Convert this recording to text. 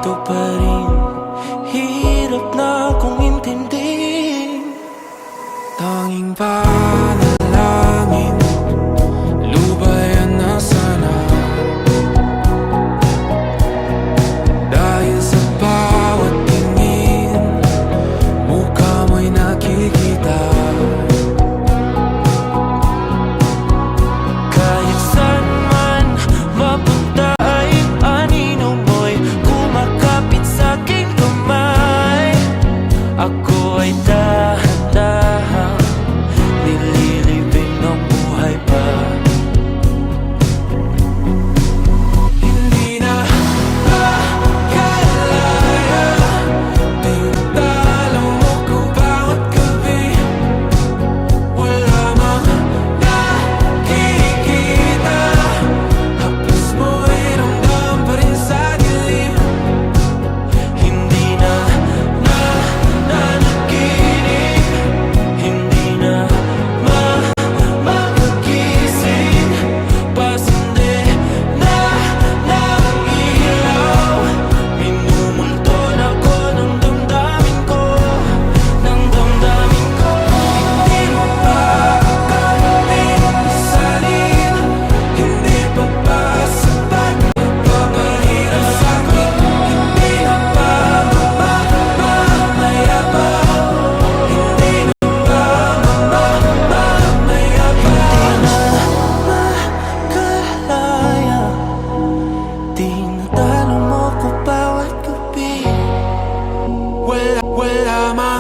nandito pa rin. Hirap na akong intindihin. Tanging panalangin, lubayan na sana. Dahil sa bawat tingin, mukha mo'y nakikita. Kahit saan man mapunta ay anino mo'y kumakapit sa'king kamay. Ako ay dahan-dahang nililibing ng buhay pa. Hindi na makalaya, tinatalo mo ko bawat gabi. Wala mang nakikita, haplos mo'y ramdam pa rin sa dilim. Hindi na nanaginip, hindi na makagising. Pasindi na ng ilaw, minumulton ako ng damdamin ko, ng damdamin ko. Hindi mo pa akalain salin, hindi pa ba sapat nagpapahirap sa'kin? Hindi na ba mamamayabang? Hindi na ba mamamayabang? Makalaya, tinatalo mo ko bawat gabi. Wala mang